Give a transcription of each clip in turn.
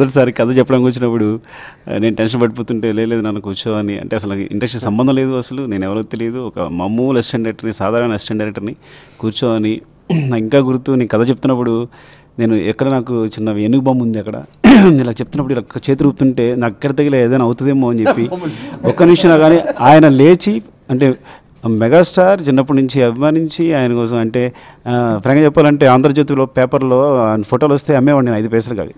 మొదటిసారి కథ చెప్పడానికి వచ్చినప్పుడు నేను టెన్షన్ పడిపోతుంటే లేదు నన్ను కూర్చో అని, అంటే అసలు ఇండస్ట్రీ సంబంధం లేదు, అసలు నేను ఎవరో తెలియదు, ఒక మామూలు అసిస్టెంట్ డైరెక్టర్ని, సాధారణ అసిస్టెంట్ డైరెక్టర్ని కూర్చో అని. ఇంకా గుర్తు, నేను కథ చెప్తున్నప్పుడు నేను ఎక్కడ నాకు చిన్న ఏనుగు బొమ్మ ఉంది అక్కడ, ఇలా చెప్తున్నప్పుడు ఇలా చేతులు ఊపుతుంటే నాకు ఎక్కడ తగిలే ఏదైనా అవుతుందేమో అని చెప్పి ఒక్క నిమిషం కానీ ఆయన లేచి, అంటే మెగాస్టార్ చిన్నప్పటి నుంచి అభిమానించి ఆయన కోసం, అంటే ఫ్రాంక్గా చెప్పాలంటే ఆంధ్రజ్యోతిలో పేపర్లో ఫోటోలు వస్తే అమ్మేవాడిని 5 పైసలు అవి.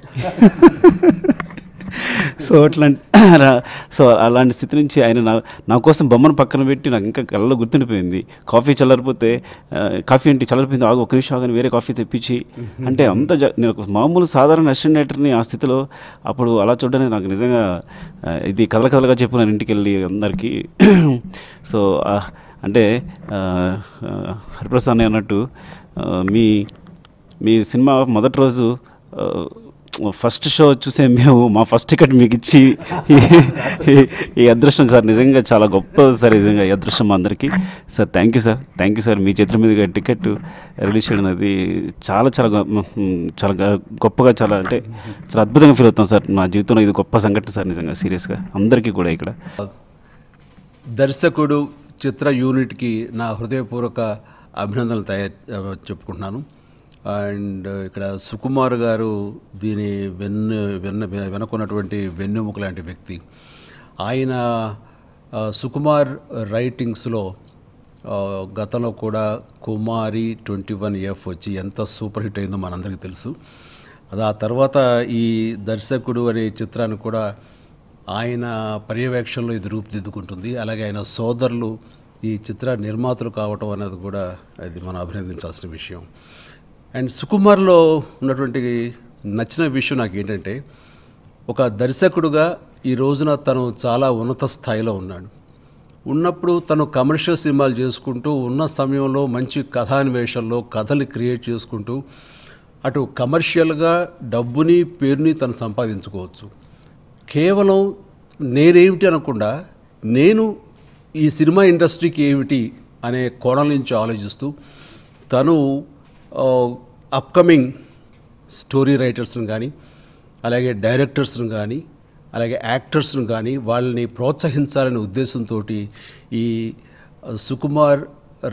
సో అలాంటి స్థితి నుంచి ఆయన నా కోసం బొమ్మను పక్కన పెట్టి నాకు ఇంకా కళ్ళలో గుర్తుండిపోయింది. కాఫీ చల్లారిపోతే, కాఫీ ఏంటి చల్లారిపోయింది, ఆగు ఒక నిమిషం ఆగని వేరే కాఫీ తెప్పించి, అంటే అంత నేను మామూలు సాధారణ అసిస్టెంట్ డైరెక్టర్ని ఆ స్థితిలో అప్పుడు అలా చూడడానికి నాకు నిజంగా ఇది కథలుగా చెప్పినాను ఇంటికి వెళ్ళి అందరికీ. సో అంటే హరిప్రసాద్ అన్నట్టు మీ సినిమా మొదటి రోజు ఫస్ట్ షో చూసే మేము మా ఫస్ట్ టికెట్ మీకు ఇచ్చి ఈ అదృష్టం సార్ నిజంగా చాలా గొప్ప సార్, నిజంగా ఈ అదృష్టం అందరికీ sir. Thank you sir, thank you sir. మీ చేతుల మీదుగా టికెట్ రిలీజ్ చేయడం అది చాలా చాలా చాలా గొప్పగా, చాలా అంటే చాలా అద్భుతంగా ఫీల్ అవుతాం సార్. నా జీవితంలో ఇది గొప్ప సంఘటన సార్, నిజంగా సీరియస్గా అందరికీ కూడా. ఇక్కడ దర్శకుడు చిత్ర యూనిట్కి నా హృదయపూర్వక అభినందనలు చెప్పుకుంటున్నాను. అండ్ ఇక్కడ సుకుమార్ గారు దీని వెనుకున్నటువంటి వెన్నెముక లాంటి వ్యక్తి. ఆయన సుకుమార్ రైటింగ్స్లో గతంలో కూడా కుమారి 21F వచ్చి ఎంత సూపర్ హిట్ అయిందో మనందరికీ తెలుసు. అది ఆ తర్వాత ఈ దర్శకుడు అనే చిత్రాన్ని కూడా ఆయన పర్యవేక్షణలో ఇది రూపుదిద్దుకుంటుంది. అలాగే ఆయన సోదరులు ఈ చిత్ర నిర్మాతలు కావటం అనేది కూడా అది మనం అభినందించాల్సిన విషయం. అండ్ సుకుమార్లో ఉన్నటువంటి నచ్చిన విషయం నాకు ఏంటంటే, ఒక దర్శకుడుగా ఈ రోజున తను చాలా ఉన్నత స్థాయిలో ఉన్నప్పుడు తను కమర్షియల్ సినిమాలు చేసుకుంటూ ఉన్న సమయంలో మంచి కథాన్వేషణలో కథలు క్రియేట్ చేసుకుంటూ అటు కమర్షియల్గా డబ్బుని పేరుని తను సంపాదించుకోవచ్చు. కేవలం నేనేమిటి అనకుండా నేను ఈ సినిమా ఇండస్ట్రీకి ఏమిటి అనే కోణం నుంచి ఆలోచిస్తూ తను అప్కమింగ్ స్టోరీ రైటర్స్ని కానీ, అలాగే డైరెక్టర్స్ని కానీ, అలాగే యాక్టర్స్ని కానీ వాళ్ళని ప్రోత్సహించాలనే ఉద్దేశంతో ఈ సుకుమార్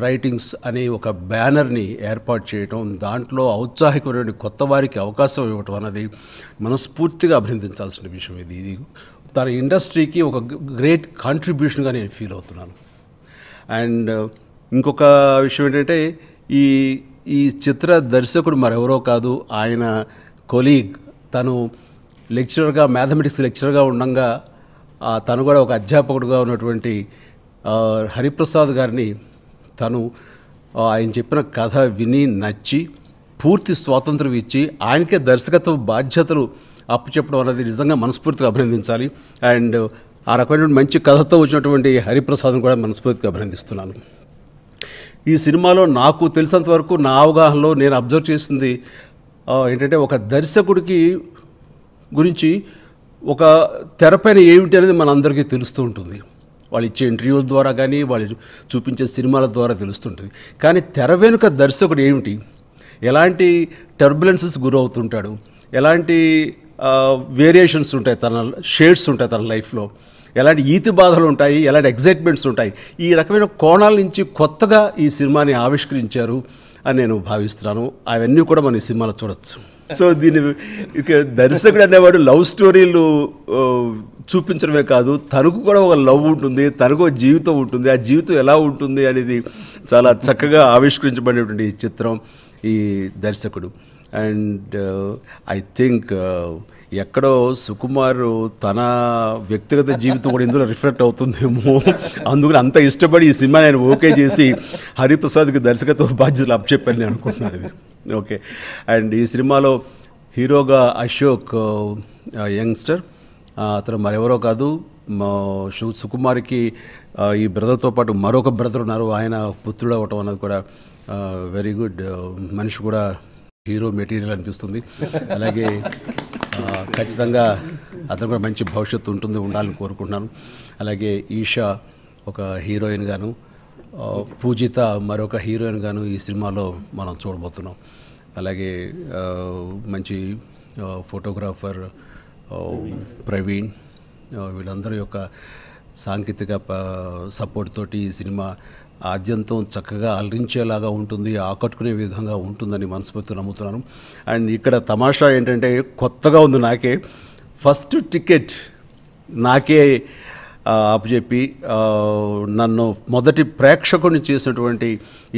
రైటింగ్స్ అనే ఒక బ్యానర్ని ఏర్పాటు చేయటం, దాంట్లో ఔత్సాహికమైన కొత్త వారికి అవకాశం ఇవ్వటం అన్నది మనస్ఫూర్తిగా అభినందించాల్సిన విషయం. ఇది తన ఇండస్ట్రీకి ఒక గ్రేట్ కాంట్రిబ్యూషన్గా నేను ఫీల్ అవుతున్నాను. అండ్ ఇంకొక విషయం ఏంటంటే, ఈ చిత్ర దర్శకుడు మరెవరో కాదు, ఆయన కొలీగ్. తను లెక్చరర్గా, మ్యాథమెటిక్స్ లెక్చరర్గా ఉండగా తను కూడా ఒక అధ్యాపకుడుగా ఉన్నటువంటి హరిప్రసాద్ గారిని తను ఆయన చెప్పిన కథ విని నచ్చి పూర్తి స్వాతంత్రం ఇచ్చి ఆయనకే దర్శకత్వ బాధ్యతలు అప్పచెప్పడం అనేది నిజంగా మనస్ఫూర్తిగా అభినందించాలి. అండ్ ఆ రకమైన మంచి కథతో వచ్చినటువంటి హరిప్రసాద్ను కూడా మనస్ఫూర్తిగా అభినందిస్తున్నాను. ఈ సినిమాలో నాకు తెలిసినంతవరకు నా అవగాహనలో నేను అబ్జర్వ్ చేసింది ఏంటంటే, ఒక దర్శకుడికి గురించి ఒక తెరపైన ఏమిటి అనేది మనందరికీ తెలుస్తూ ఉంటుంది. వాళ్ళు ఇచ్చే ఇంటర్వ్యూల ద్వారా కానీ, వాళ్ళు చూపించే సినిమాల ద్వారా తెలుస్తుంటుంది. కానీ తెర వెనుక దర్శకుడు ఏమిటి, ఎలాంటి టర్బులెన్సెస్ గురవుతుంటాడు, ఎలాంటి వేరియేషన్స్ ఉంటాయి, తన షేడ్స్ ఉంటాయి తన లైఫ్లో, ఎలాంటి ఈతి బాధలు ఉంటాయి, ఎలాంటి ఎగ్జైట్మెంట్స్ ఉంటాయి, ఈ రకమైన కోణాల నుంచి కొత్తగా ఈ సినిమాని ఆవిష్కరించారు అని నేను భావిస్తున్నాను. అవన్నీ కూడా మనం ఈ సినిమాలో చూడొచ్చు. సో దీని దర్శకుడు అనేవాడు లవ్ స్టోరీలు చూపించడమే కాదు, తనకు కూడా ఒక లవ్ ఉంటుంది, తనకు ఒక జీవితం ఉంటుంది. ఆ జీవితం ఎలా ఉంటుంది అనేది చాలా చక్కగా ఆవిష్కరించబడినటువంటి చిత్రం ఈ దర్శకుడు. అండ్ ఐ థింక్ ఎక్కడో సుకుమార్ తన వ్యక్తిగత జీవితం కూడా ఇందులో రిఫ్లెక్ట్ అవుతుందేమో, అందుకని అంత ఇష్టపడి ఈ సినిమా నేను ఓకే చేసి హరిప్రసాద్కి దర్శకత్వ బాధ్యతలు అప్పచెప్పాను నేను అనుకుంటున్నాను. ఇది ఓకే. అండ్ ఈ సినిమాలో హీరోగా అశోక్ యంగ్స్టర్, అతను మరెవరో కాదు, సుకుమార్కి ఈ బ్రదర్తో పాటు మరొక బ్రదర్ ఉన్నారు, ఆయన పుత్రుడు అవ్వటం అన్నది కూడా వెరీ గుడ్. మనిషి కూడా హీరో మెటీరియల్ అనిపిస్తుంది. అలాగే ఖచ్చితంగా అతను కూడా మంచి భవిష్యత్తు ఉండాలని కోరుకుంటున్నాను. అలాగే ఈషా ఒక హీరోయిన్ గాను, పూజిత మరొక హీరోయిన్ గాను ఈ సినిమాలో మనం చూడబోతున్నాం. అలాగే మంచి ఫోటోగ్రాఫర్ ప్రవీణ్, వీళ్ళందరి యొక్క సాంకేతిక సపోర్ట్ తోటి ఈ సినిమా ఆద్యంతం చక్కగా అలరించేలాగా ఉంటుంది, ఆకట్టుకునే విధంగా ఉంటుందని మనస్ఫూర్తిగా నమ్ముతున్నాను. అండ్ ఇక్కడ తమాషా ఏంటంటే కొత్తగా ఉంది నాకే, ఫస్ట్ టికెట్ నాకే అప్పచెప్పి నన్ను మొదటి ప్రేక్షకుని చేసినటువంటి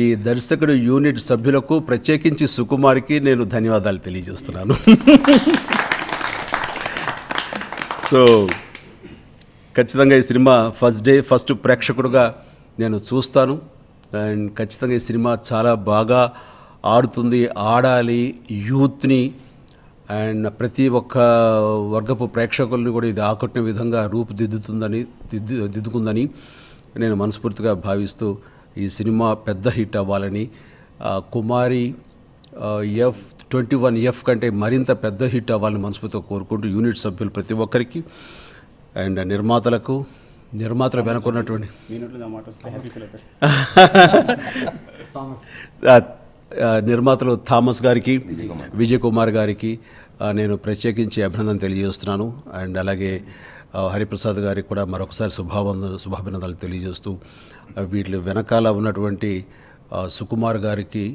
ఈ దర్శకుడు యూనిట్ సభ్యులకు, ప్రత్యేకించి సుకుమార్కి నేను ధన్యవాదాలు తెలియజేస్తున్నాను. సో ఖచ్చితంగా ఈ సినిమా ఫస్ట్ ప్రేక్షకుడుగా నేను చూస్తాను. అండ్ ఖచ్చితంగా ఈ సినిమా చాలా బాగా ఆడుతుంది, ఆడాలి, యూత్ని అండ్ ప్రతి ఒక్క వర్గపు ప్రేక్షకుల్ని కూడా ఇది ఆకట్టుకునే విధంగా దిద్దుకుందని నేను మనస్ఫూర్తిగా భావిస్తూ ఈ సినిమా పెద్ద హిట్ అవ్వాలని, కుమారి F21F కంటే మరింత పెద్ద హిట్ అవ్వాలని మనస్ఫూర్తిగా కోరుకుంటూ యూనిట్ సభ్యులు ప్రతి ఒక్కరికి అండ్ నిర్మాతలు వెనుకున్నటువంటి నిర్మాతలు థామస్ గారికి, విజయ్ కుమార్ గారికి నేను ప్రత్యేకించి అభినందన తెలియజేస్తున్నాను. అండ్ అలాగే హరిప్రసాద్ గారికి కూడా మరొకసారి శుభాభినందనలు తెలియజేస్తూ వీటి వెనకాల ఉన్నటువంటి సుకుమార్ గారికి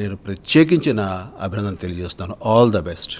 నేను ప్రత్యేకించి నా అభినందన తెలియజేస్తున్నాను. All the best.